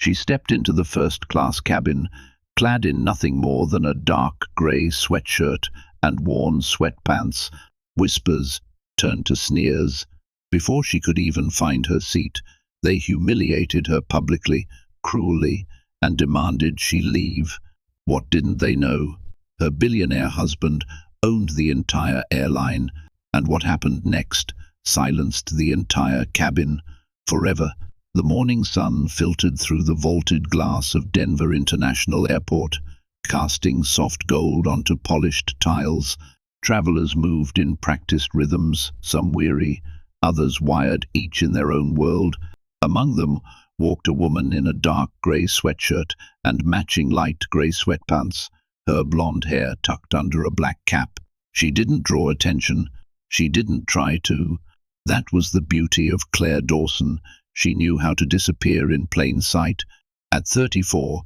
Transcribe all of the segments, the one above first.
She stepped into the first-class cabin, clad in nothing more than a dark grey sweatshirt and worn sweatpants. Whispers turned to sneers. Before she could even find her seat, they humiliated her publicly, cruelly, and demanded she leave. What didn't they know? Her billionaire husband owned the entire airline, and what happened next silenced the entire cabin forever. The morning sun filtered through the vaulted glass of Denver International Airport, casting soft gold onto polished tiles. Travelers moved in practiced rhythms, some weary, others wired, each in their own world. Among them walked a woman in a dark grey sweatshirt and matching light grey sweatpants, her blonde hair tucked under a black cap. She didn't draw attention. She didn't try to. That was the beauty of Claire Dawson. She knew how to disappear in plain sight. At 34,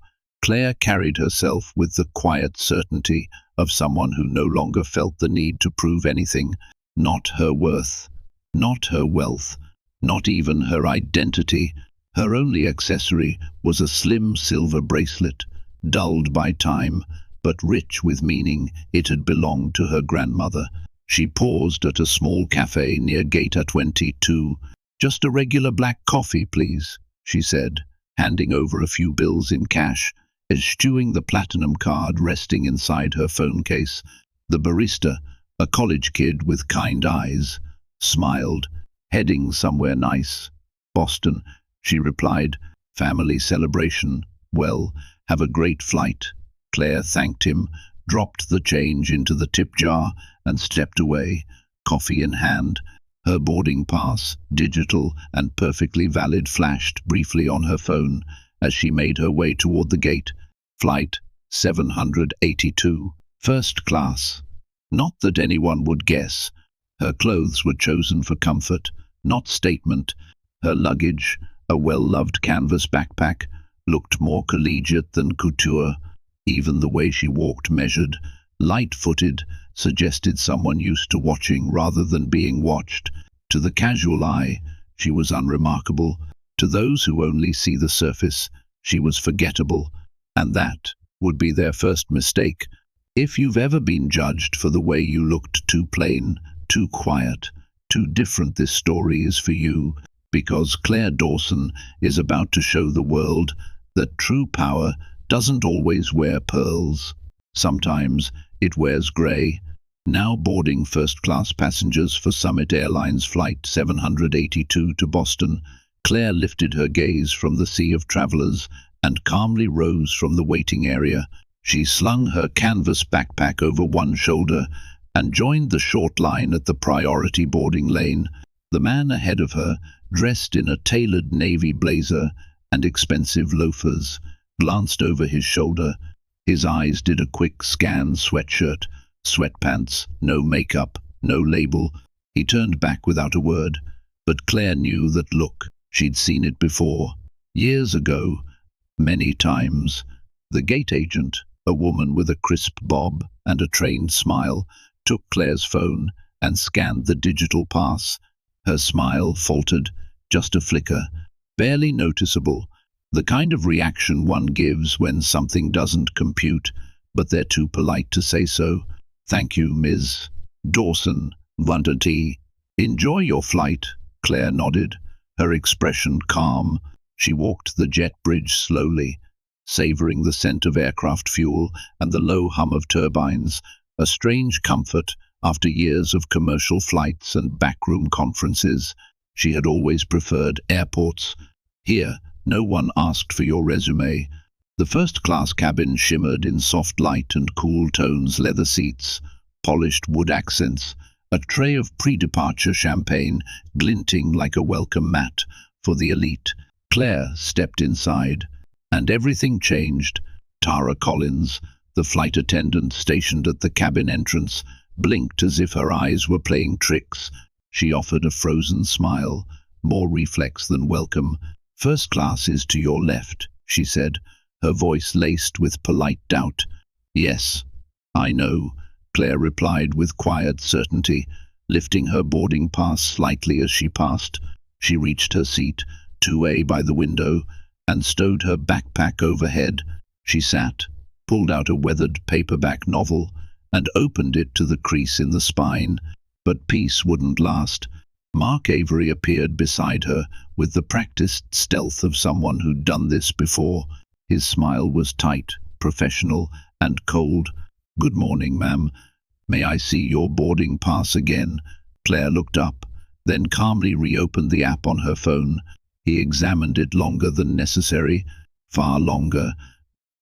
Claire carried herself with the quiet certainty of someone who no longer felt the need to prove anything. Not her worth, not her wealth, not even her identity. Her only accessory was a slim silver bracelet, dulled by time, but rich with meaning. It had belonged to her grandmother. She paused at a small cafe near Gate 22. "Just a regular black coffee, please," she said, handing over a few bills in cash, eschewing the platinum card resting inside her phone case. The barista, a college kid with kind eyes, smiled. "Heading somewhere nice." "Boston," she replied. "Family celebration." "Well, have a great flight." Claire thanked him, dropped the change into the tip jar, and stepped away, coffee in hand. Her boarding pass, digital and perfectly valid, flashed briefly on her phone as she made her way toward the gate. Flight 782, first class. Not that anyone would guess. Her clothes were chosen for comfort, not statement. Her luggage, a well-loved canvas backpack, looked more collegiate than couture. Even the way she walked, measured, light-footed, suggested someone used to watching rather than being watched. To the casual eye, she was unremarkable. To those who only see the surface, she was forgettable. And that would be their first mistake. If you've ever been judged for the way you looked too plain, too quiet, too different, this story is for you, because Claire Dawson is about to show the world that true power doesn't always wear pearls. Sometimes it wears grey. Now boarding first-class passengers for Summit Airlines Flight 782 to Boston, Claire lifted her gaze from the sea of travelers and calmly rose from the waiting area. She slung her canvas backpack over one shoulder and joined the short line at the priority boarding lane. The man ahead of her, dressed in a tailored navy blazer and expensive loafers, glanced over his shoulder. His eyes did a quick scan: sweatshirt, sweatpants, no makeup, no label. He turned back without a word, but Claire knew that look. She'd seen it before, years ago, many times. The gate agent, a woman with a crisp bob and a trained smile, took Claire's phone and scanned the digital pass. Her smile faltered, just a flicker, barely noticeable. The kind of reaction one gives when something doesn't compute, but they're too polite to say so. "Thank you, Ms. Dawson. Wanted tea." "Enjoy your flight," Claire nodded, her expression calm. She walked the jet bridge slowly, savoring the scent of aircraft fuel and the low hum of turbines, a strange comfort after years of commercial flights and backroom conferences. She had always preferred airports. Here, no one asked for your resume. The first-class cabin shimmered in soft light and cool tones: leather seats, polished wood accents, a tray of pre-departure champagne glinting like a welcome mat for the elite. Claire stepped inside, and everything changed. Tara Collins, the flight attendant stationed at the cabin entrance, blinked as if her eyes were playing tricks. She offered a frozen smile, more reflex than welcome. "First class is to your left," she said, her voice laced with polite doubt. "Yes, I know," Claire replied with quiet certainty, lifting her boarding pass slightly as she passed. She reached her seat, 2A by the window, and stowed her backpack overhead. She sat, pulled out a weathered paperback novel, and opened it to the crease in the spine. But peace wouldn't last. Mark Avery appeared beside her with the practiced stealth of someone who'd done this before. His smile was tight, professional, and cold. "Good morning, ma'am. May I see your boarding pass again?" Claire looked up, then calmly reopened the app on her phone. He examined it longer than necessary, far longer,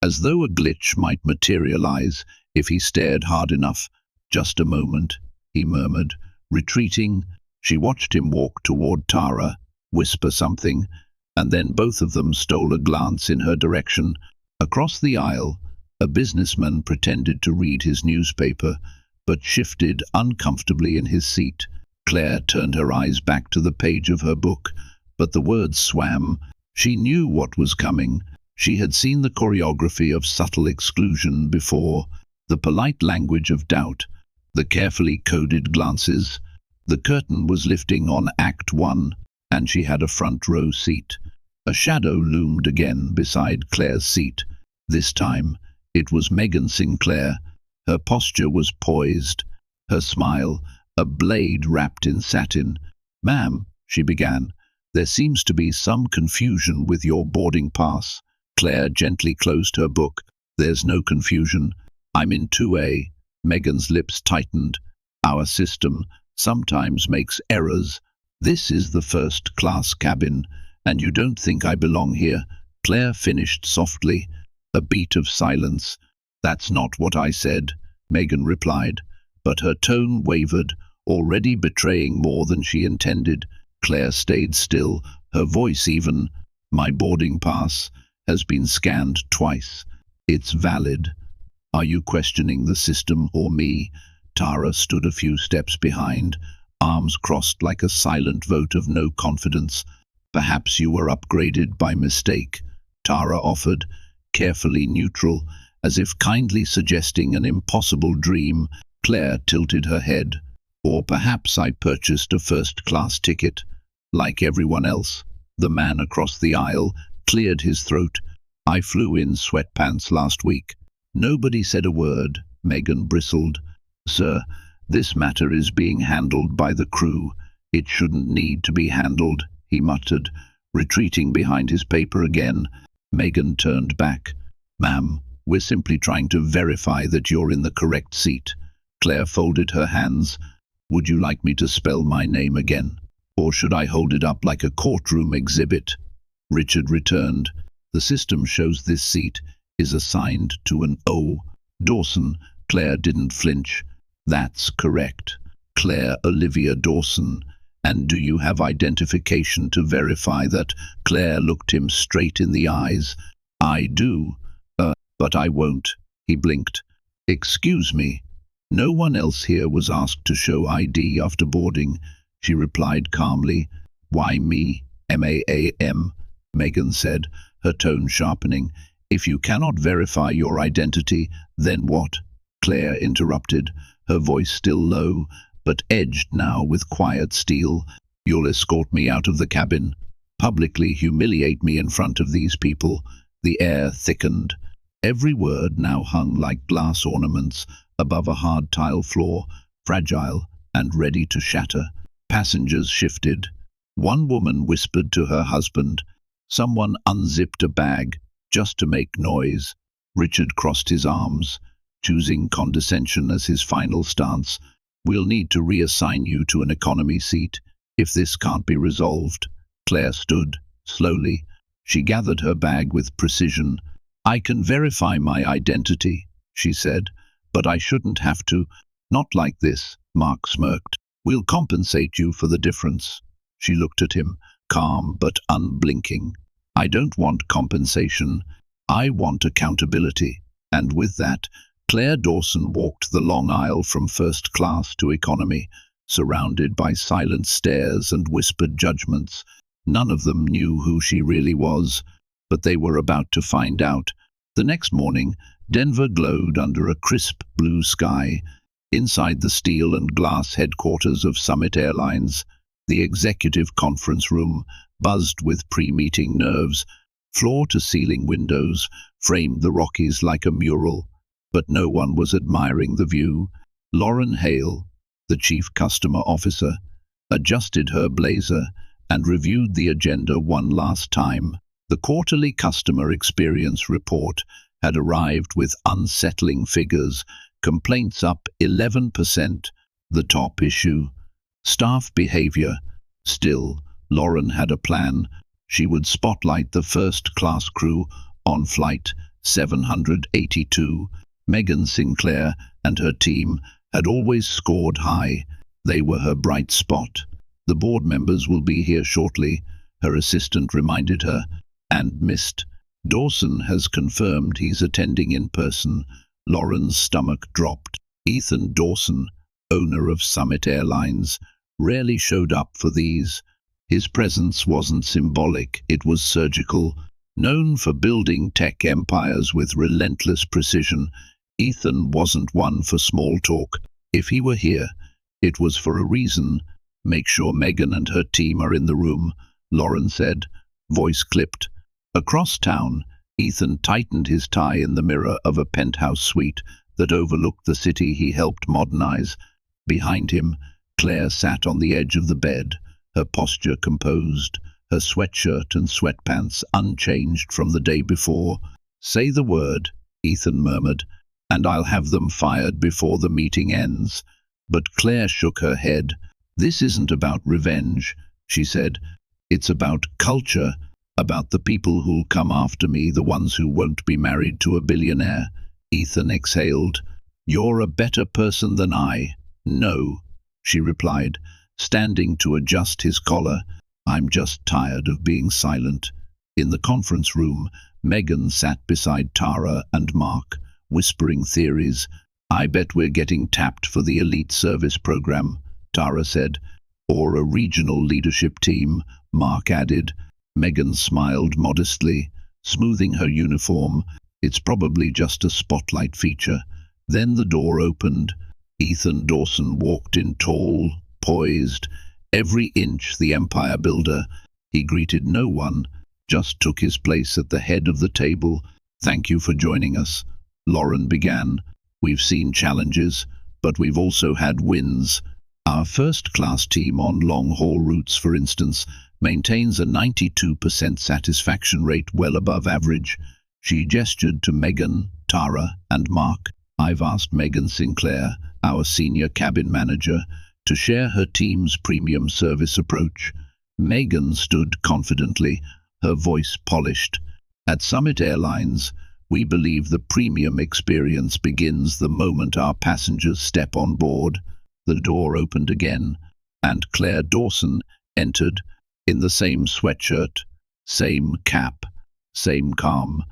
as though a glitch might materialize if he stared hard enough. "Just a moment," he murmured, retreating. She watched him walk toward Tara, whisper something, and then both of them stole a glance in her direction. Across the aisle, a businessman pretended to read his newspaper, but shifted uncomfortably in his seat. Claire turned her eyes back to the page of her book, but the words swam. She knew what was coming. She had seen the choreography of subtle exclusion before, the polite language of doubt, the carefully coded glances. The curtain was lifting on Act 1, and she had a front row seat. A shadow loomed again beside Claire's seat. This time, it was Megan Sinclair. Her posture was poised, her smile a blade wrapped in satin. "Ma'am," she began, "there seems to be some confusion with your boarding pass." Claire gently closed her book. "There's no confusion. I'm in 2A. Megan's lips tightened. "Our system sometimes makes errors. This is the first-class cabin, and you don't think I belong here." Claire finished softly. A beat of silence. "That's not what I said," Megan replied, but her tone wavered, already betraying more than she intended. Claire stayed still, her voice even. "My boarding pass has been scanned twice. It's valid. Are you questioning the system or me?" Tara stood a few steps behind, arms crossed like a silent vote of no confidence. "Perhaps you were upgraded by mistake," Tara offered, carefully neutral, as if kindly suggesting an impossible dream. Claire tilted her head. "Or perhaps I purchased a first-class ticket, like everyone else." The man across the aisle cleared his throat. "I flew in sweatpants last week." "Nobody said a word," Megan bristled. "Sir, this matter is being handled by the crew. It shouldn't need to be handled," he muttered, retreating behind his paper again. Megan turned back. "Ma'am, we're simply trying to verify that you're in the correct seat." Claire folded her hands. "Would you like me to spell my name again? Or should I hold it up like a courtroom exhibit?" Richard returned. "The system shows this seat is assigned to an O. Dawson." Claire didn't flinch. "That's correct. Claire Olivia Dawson. And do you have identification to verify that?" Claire looked him straight in the eyes. "I do. But I won't." He blinked. "Excuse me. No one else here was asked to show ID after boarding," she replied calmly. "Why me? MAAM, Megan said, her tone sharpening. "If you cannot verify your identity, then what?" Claire interrupted, her voice still low, but edged now with quiet steel. "You'll escort me out of the cabin, publicly humiliate me in front of these people." The air thickened. Every word now hung like glass ornaments above a hard tile floor, fragile and ready to shatter. Passengers shifted. One woman whispered to her husband. Someone unzipped a bag, just to make noise. Richard crossed his arms, choosing condescension as his final stance. "We'll need to reassign you to an economy seat if this can't be resolved." Claire stood, slowly. She gathered her bag with precision. "I can verify my identity," she said, "but I shouldn't have to." "Not like this," Mark smirked. "We'll compensate you for the difference." She looked at him, calm but unblinking. "I don't want compensation. I want accountability." And with that, Claire Dawson walked the long aisle from first class to economy, surrounded by silent stares and whispered judgments. None of them knew who she really was, but they were about to find out. The next morning, Denver glowed under a crisp blue sky. Inside the steel and glass headquarters of Summit Airlines, the executive conference room buzzed with pre-meeting nerves. Floor-to-ceiling windows framed the Rockies like a mural, but no one was admiring the view. Lauren Hale, the chief customer officer, adjusted her blazer and reviewed the agenda one last time. The quarterly customer experience report had arrived with unsettling figures, complaints up 11%, the top issue. Staff behavior. Still, Lauren had a plan. She would spotlight the first-class crew on Flight 782. Megan Sinclair and her team had always scored high. They were her bright spot. The board members will be here shortly, her assistant reminded her, and missed. Dawson has confirmed he's attending in person. Lauren's stomach dropped. Ethan Dawson, owner of Summit Airlines, rarely showed up for these. His presence wasn't symbolic, it was surgical. Known for building tech empires with relentless precision, Ethan wasn't one for small talk. If he were here, it was for a reason. Make sure Megan and her team are in the room, Lauren said, voice clipped. Across town, Ethan tightened his tie in the mirror of a penthouse suite that overlooked the city he helped modernize. Behind him, Claire sat on the edge of the bed, her posture composed, her sweatshirt and sweatpants unchanged from the day before. Say the word, Ethan murmured, and I'll have them fired before the meeting ends. But Claire shook her head. This isn't about revenge, she said. It's about culture, about the people who'll come after me, the ones who won't be married to a billionaire. Ethan exhaled. You're a better person than I. No, she replied, standing to adjust his collar. I'm just tired of being silent. In the conference room, Megan sat beside Tara and Mark, whispering theories. I bet we're getting tapped for the elite service program, Tara said. Or a regional leadership team, Mark added. Megan smiled modestly, smoothing her uniform. It's probably just a spotlight feature. Then the door opened. Ethan Dawson walked in tall, poised, every inch the empire builder. He greeted no one, just took his place at the head of the table. Thank you for joining us, Lauren began. We've seen challenges, but we've also had wins. Our first-class team on long-haul routes, for instance, maintains a 92% satisfaction rate, well above average. She gestured to Megan, Tara, and Mark. I've asked Megan Sinclair, our senior cabin manager, to share her team's premium service approach. Megan stood confidently, her voice polished. At Summit Airlines, we believe the premium experience begins the moment our passengers step on board. The door opened again, and Claire Dawson entered, in the same sweatshirt, same cap, same calm.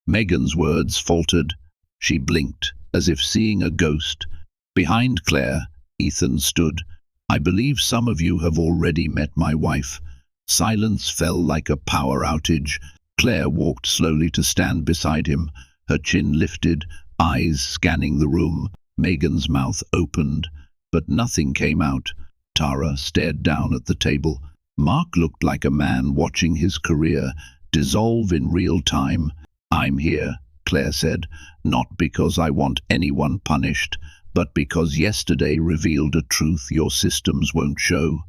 Megan's words faltered. She blinked, as if seeing a ghost. Behind Claire, Ethan stood. I believe some of you have already met my wife. Silence fell like a power outage. Claire walked slowly to stand beside him, her chin lifted, eyes scanning the room. Megan's mouth opened, but nothing came out. Tara stared down at the table. Mark looked like a man watching his career dissolve in real time. I'm here, Claire said, not because I want anyone punished, but because yesterday revealed a truth your systems won't show.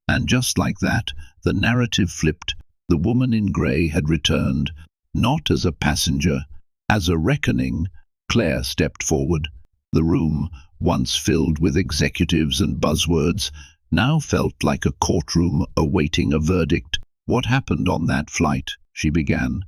And just like that, the narrative flipped. The woman in grey had returned, not as a passenger, as a reckoning. Claire stepped forward. The room, once filled with executives and buzzwords, now felt like a courtroom awaiting a verdict. What happened on that flight? She began.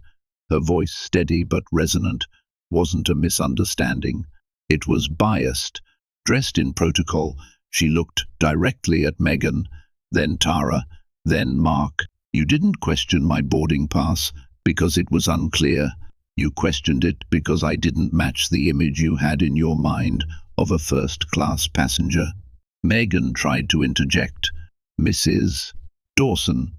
Her voice, steady but resonant, wasn't a misunderstanding. It was biased. Dressed in protocol, she looked directly at Megan, then Tara, then Mark. You didn't question my boarding pass because it was unclear. You questioned it because I didn't match the image you had in your mind of a first-class passenger. Megan tried to interject. Mrs. Dawson,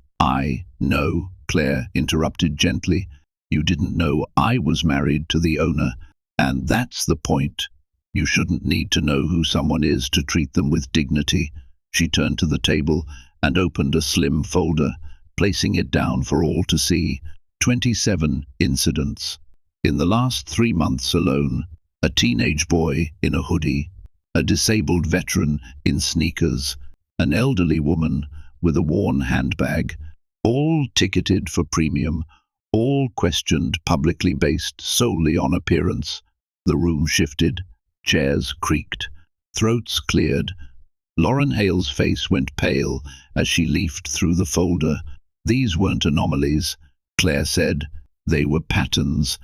No, Claire interrupted gently. You didn't know I was married to the owner, and that's the point. You shouldn't need to know who someone is to treat them with dignity. She turned to the table and opened a slim folder, placing it down for all to see. 27 incidents. In the last 3 months alone, a teenage boy in a hoodie, a disabled veteran in sneakers, an elderly woman with a worn handbag, all ticketed for premium, all questioned publicly based solely on appearance. The room shifted, chairs creaked, throats cleared. Lauren Hale's face went pale as she leafed through the folder. These weren't anomalies, Claire said. They were patterns,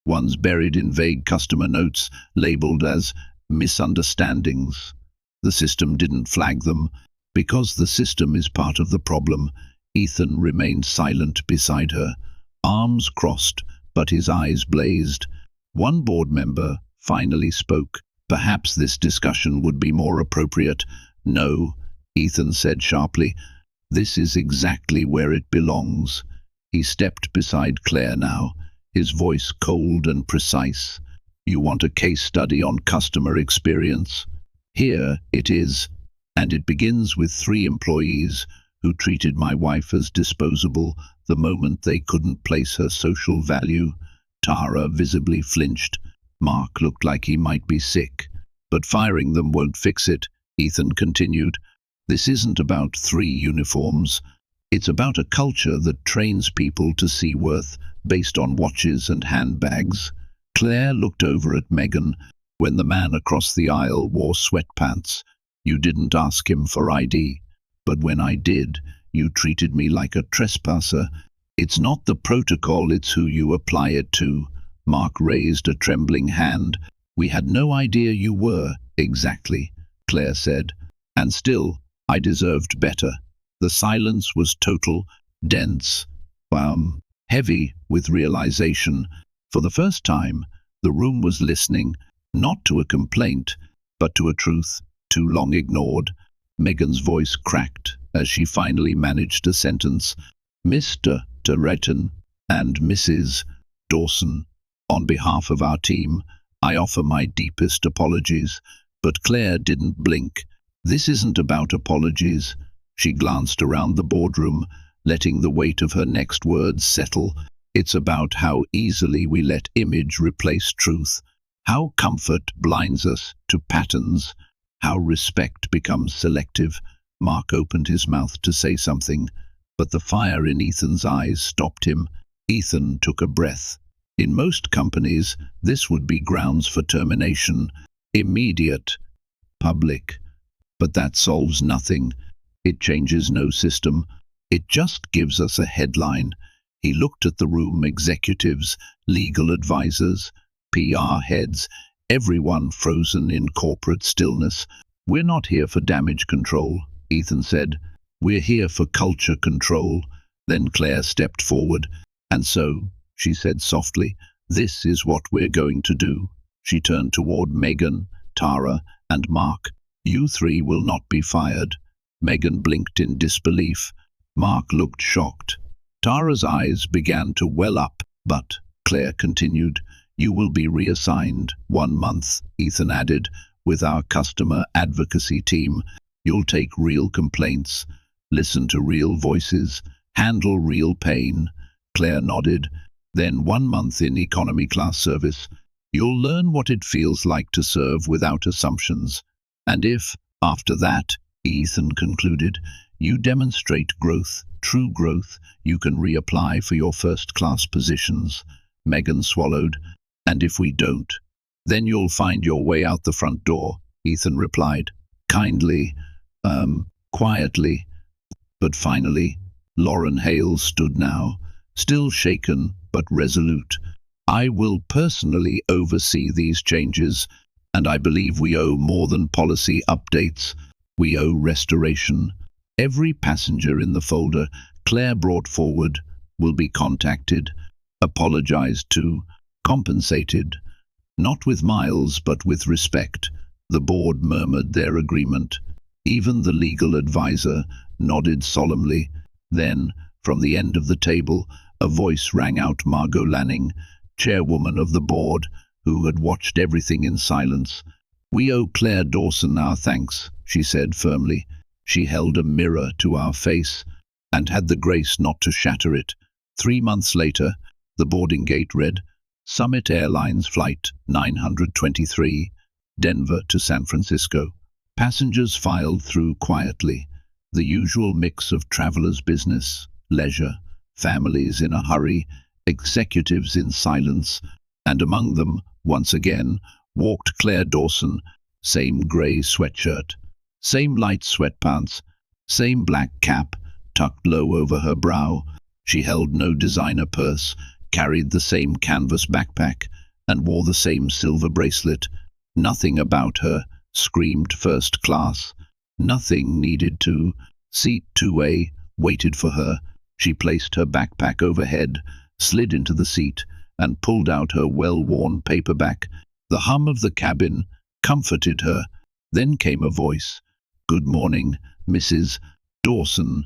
ones buried in vague customer notes labeled as misunderstandings. The system didn't flag them. Because the system is part of the problem, Ethan remained silent beside her, arms crossed, but his eyes blazed. One board member finally spoke. Perhaps this discussion would be more appropriate. No, Ethan said sharply. This is exactly where it belongs. He stepped beside Claire now, his voice cold and precise. You want a case study on customer experience? Here it is. And it begins with 3 employees who treated my wife as disposable the moment they couldn't place her social value. Tara visibly flinched. Mark looked like he might be sick. But firing them won't fix it, Ethan continued. This isn't about 3 uniforms. It's about a culture that trains people to see worth based on watches and handbags. Claire looked over at Megan when the man across the aisle wore sweatpants. You didn't ask him for ID, but when I did, you treated me like a trespasser. It's not the protocol, it's who you apply it to. Mark raised a trembling hand. We had no idea you were. Exactly, Claire said. And still, I deserved better. The silence was total, dense, heavy with realization. For the first time, the room was listening, not to a complaint, but to a truth too long ignored. Megan's voice cracked as she finally managed a sentence. Mr. Turretin and Mrs. Dawson, on behalf of our team, I offer my deepest apologies. But Claire didn't blink. This isn't about apologies. She glanced around the boardroom, letting the weight of her next words settle. It's about how easily we let image replace truth, how comfort blinds us to patterns, how respect becomes selective. Mark opened his mouth to say something, but the fire in Ethan's eyes stopped him. Ethan took a breath. In most companies, this would be grounds for termination, immediate, public. But that solves nothing. It changes no system. It just gives us a headline. He looked at the room, executives, legal advisors, PR heads, everyone frozen in corporate stillness. We're not here for damage control, Ethan said. We're here for culture control. Then Claire stepped forward. And so, she said softly, this is what we're going to do. She turned toward Megan, Tara, and Mark. You 3 will not be fired. Megan blinked in disbelief. Mark looked shocked. Tara's eyes began to well up, but, Claire continued, you will be reassigned 1 month, Ethan added, with our customer advocacy team. You'll take real complaints, listen to real voices, handle real pain. Claire nodded. Then 1 month in economy class service. You'll learn what it feels like to serve without assumptions. And if, after that, Ethan concluded, you demonstrate growth, true growth, you can reapply for your first-class positions. Megan swallowed. And if we don't, then you'll find your way out the front door, Ethan replied, kindly, quietly. But finally, Lauren Hale stood now, still shaken but resolute. I will personally oversee these changes, and I believe we owe more than policy updates. We owe restoration. Every passenger in the folder Claire brought forward will be contacted, apologized to, compensated, not with miles but with respect. The board murmured their agreement. Even the legal advisor nodded solemnly. Then, from the end of the table, a voice rang out. Margot Lanning, chairwoman of the board, who had watched everything in silence. We owe Claire Dawson our thanks, she said firmly. She held a mirror to our face and had the grace not to shatter it. 3 months later, The boarding gate read, Summit Airlines Flight 923, Denver to San Francisco. Passengers filed through quietly, the usual mix of travelers' business, leisure, families in a hurry, executives in silence, and among them, once again, walked Claire Dawson, same grey sweatshirt, same light sweatpants, same black cap tucked low over her brow. She held no designer purse, carried the same canvas backpack, and wore the same silver bracelet. Nothing about her screamed first class. Nothing needed to. Seat 2A waited for her. She placed her backpack overhead, slid into the seat, and pulled out her well-worn paperback. The hum of the cabin comforted her. Then came a voice. "Good morning, Mrs. Dawson.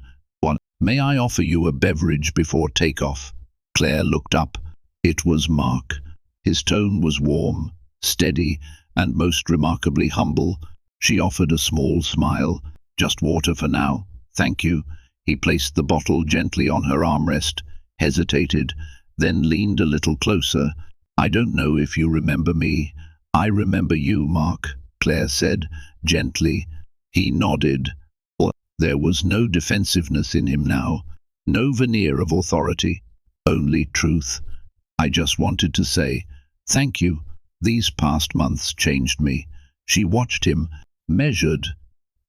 May I offer you a beverage before takeoff?" Claire looked up. It was Mark. His tone was warm, steady, and most remarkably humble. She offered a small smile. "Just water for now, thank you." He placed the bottle gently on her armrest, hesitated, then leaned a little closer. "I don't know if you remember me." "I remember you, Mark," Claire said, gently. He nodded. There was no defensiveness in him now, no veneer of authority, only truth. "I just wanted to say, thank you. These past months changed me." She watched him, measured,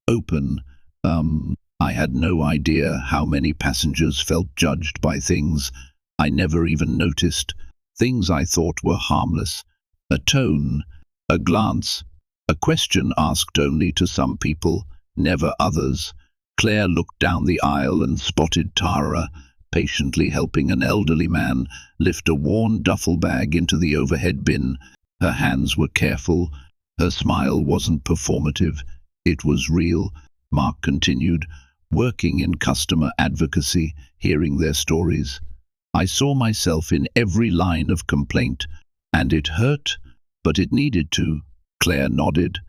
open. I had no idea how many passengers felt judged by things I never even noticed, things I thought were harmless. A tone, a glance, a question asked only to some people, never others. Claire looked down the aisle and spotted Tara, patiently helping an elderly man lift a worn duffel bag into the overhead bin. Her hands were careful. Her smile wasn't performative. It was real. Mark continued, working in customer advocacy, hearing their stories. "I saw myself in every line of complaint, and it hurt, but it needed to." Claire nodded.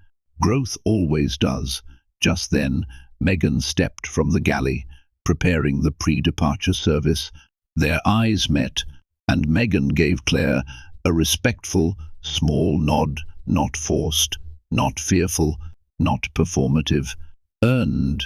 "Growth always does." Just then, Megan stepped from the galley, preparing the pre-departure service. Their eyes met, and Megan gave Claire a respectful, small nod, not forced, not fearful, not performative. Earned.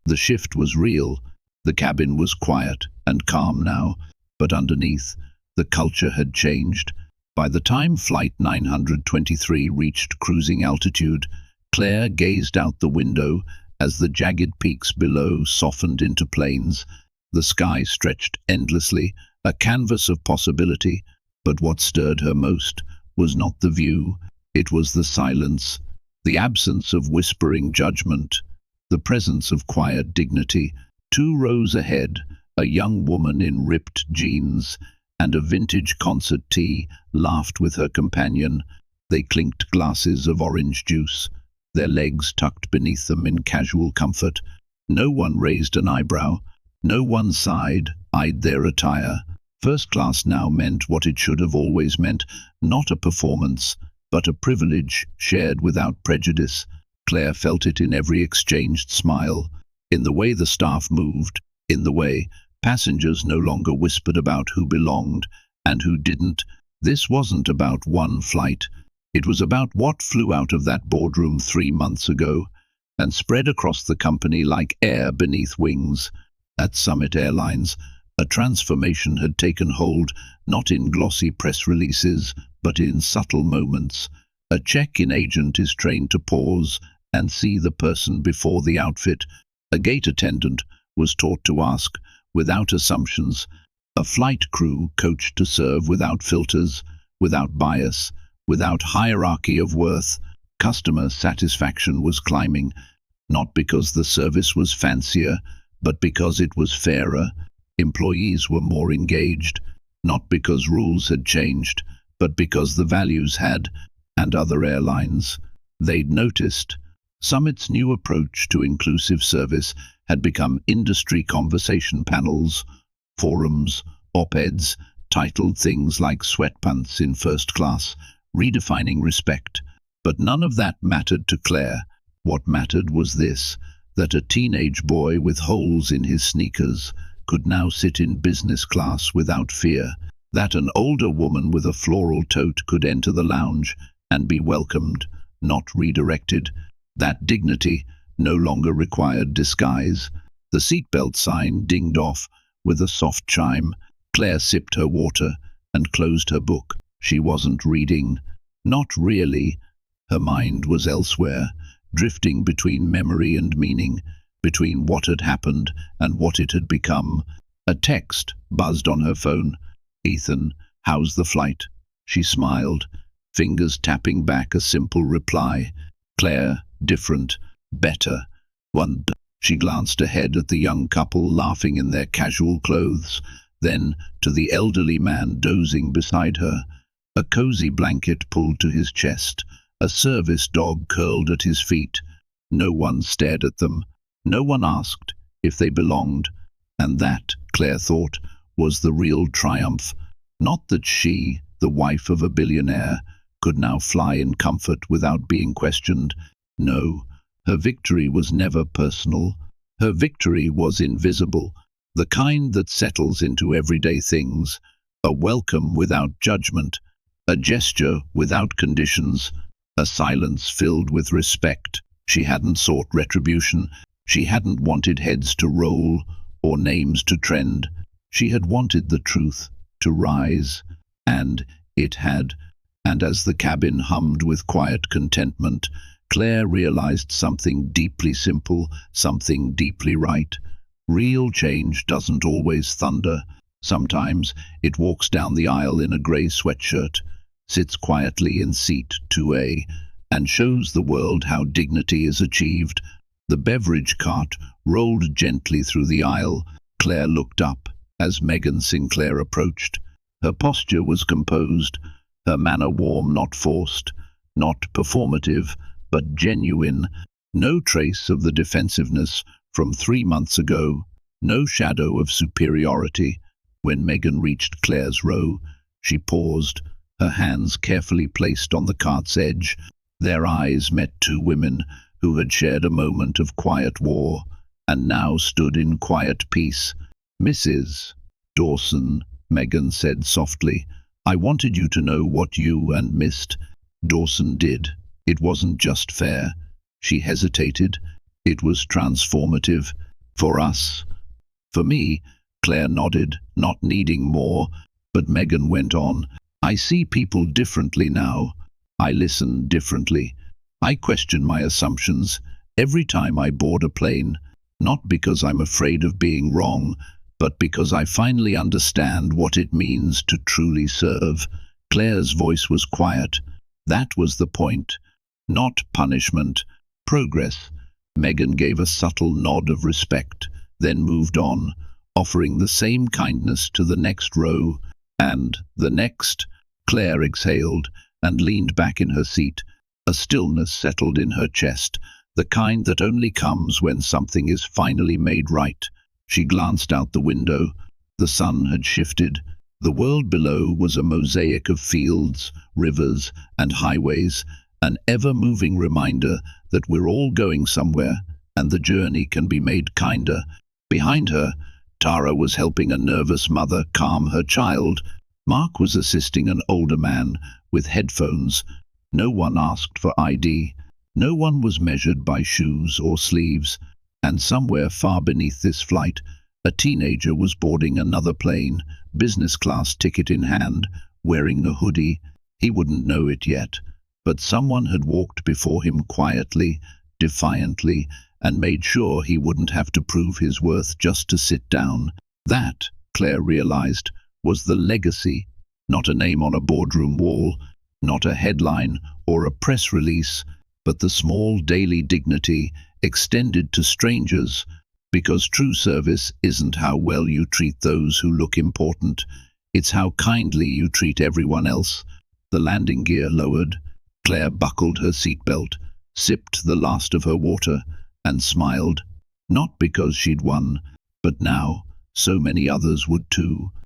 The shift was real. The cabin was quiet and calm now, but underneath, the culture had changed. By the time Flight 923 reached cruising altitude, Claire gazed out the window as the jagged peaks below softened into plains. The sky stretched endlessly, a canvas of possibility, but what stirred her most was not the view. It was the silence, the absence of whispering judgment, the presence of quiet dignity. 2 rows ahead, a young woman in ripped jeans and a vintage concert tee laughed with her companion. They clinked glasses of orange juice, their legs tucked beneath them in casual comfort. No one raised an eyebrow. No one sighed, eyed their attire. First class now meant what it should have always meant, not a performance, but a privilege shared without prejudice. Claire felt it in every exchanged smile, in the way the staff moved, in the way passengers no longer whispered about who belonged and who didn't. This wasn't about one flight. It was about what flew out of that boardroom 3 months ago and spread across the company like air beneath wings. At Summit Airlines, a transformation had taken hold, not in glossy press releases, but in subtle moments. A check-in agent is trained to pause and see the person before the outfit. A gate attendant was taught to ask without assumptions. A flight crew coached to serve without filters, without bias, without hierarchy of worth. Customer satisfaction was climbing, not because the service was fancier, but because it was fairer. Employees were more engaged, not because rules had changed, but because the values had, and other airlines. They'd noticed. Summit's new approach to inclusive service had become industry conversation panels, forums, op-eds, titled things like "Sweatpants in First Class," redefining respect. But none of that mattered to Claire. What mattered was this, that a teenage boy with holes in his sneakers could now sit in business class without fear. That an older woman with a floral tote could enter the lounge and be welcomed, not redirected. That dignity no longer required disguise. The seatbelt sign dinged off with a soft chime. Claire sipped her water and closed her book. She wasn't reading. Not really. Her mind was elsewhere, drifting between memory and meaning, between what had happened and what it had become. A text buzzed on her phone. "Ethan, how's the flight?" She smiled, fingers tapping back a simple reply. Claire, different, better. She glanced ahead at the young couple laughing in their casual clothes, then to the elderly man dozing beside her. A cozy blanket pulled to his chest, a service dog curled at his feet. No one stared at them. No one asked if they belonged. And that, Claire thought, was the real triumph. Not that she, the wife of a billionaire, could now fly in comfort without being questioned. No, her victory was never personal. Her victory was invisible, the kind that settles into everyday things, a welcome without judgment, a gesture without conditions, a silence filled with respect. She hadn't sought retribution. She hadn't wanted heads to roll or names to trend. She had wanted the truth to rise, and it had. And as the cabin hummed with quiet contentment, Claire realized something deeply simple, something deeply right. Real change doesn't always thunder. Sometimes it walks down the aisle in a grey sweatshirt, sits quietly in seat 2A, and shows the world how dignity is achieved. The beverage cart rolled gently through the aisle. Claire looked up as Megan Sinclair approached. Her posture was composed, her manner warm, not forced, not performative, but genuine. No trace of the defensiveness from 3 months ago, no shadow of superiority. When Megan reached Claire's row, she paused, her hands carefully placed on the cart's edge. Their eyes met two women who had shared a moment of quiet war, and now stood in quiet peace. "Mrs. Dawson," Megan said softly, "I wanted you to know what you and Mr. Dawson did. It wasn't just fair." She hesitated. "It was transformative. For us." "For me," Claire nodded, not needing more, but Megan went on. "I see people differently now. I listen differently. I question my assumptions every time I board a plane, not because I'm afraid of being wrong, but because I finally understand what it means to truly serve." Claire's voice was quiet. That was the point. Not punishment, progress. Megan gave a subtle nod of respect, then moved on, offering the same kindness to the next row, and the next. Claire exhaled and leaned back in her seat. A stillness settled in her chest, the kind that only comes when something is finally made right. She glanced out the window. The sun had shifted. The world below was a mosaic of fields, rivers, and highways, an ever-moving reminder that we're all going somewhere, and the journey can be made kinder. Behind her, Tara was helping a nervous mother calm her child. Mark was assisting an older man with headphones. No one asked for ID. No one was measured by shoes or sleeves. And somewhere far beneath this flight, a teenager was boarding another plane, business class ticket in hand, wearing a hoodie. He wouldn't know it yet, but someone had walked before him quietly, defiantly, and made sure he wouldn't have to prove his worth just to sit down. That, Claire realized, was the legacy, not a name on a boardroom wall, not a headline or a press release, but the small daily dignity extended to strangers, because true service isn't how well you treat those who look important, it's how kindly you treat everyone else. The landing gear lowered. Claire buckled her seatbelt, sipped the last of her water, and smiled, not because she'd won, but now so many others would too.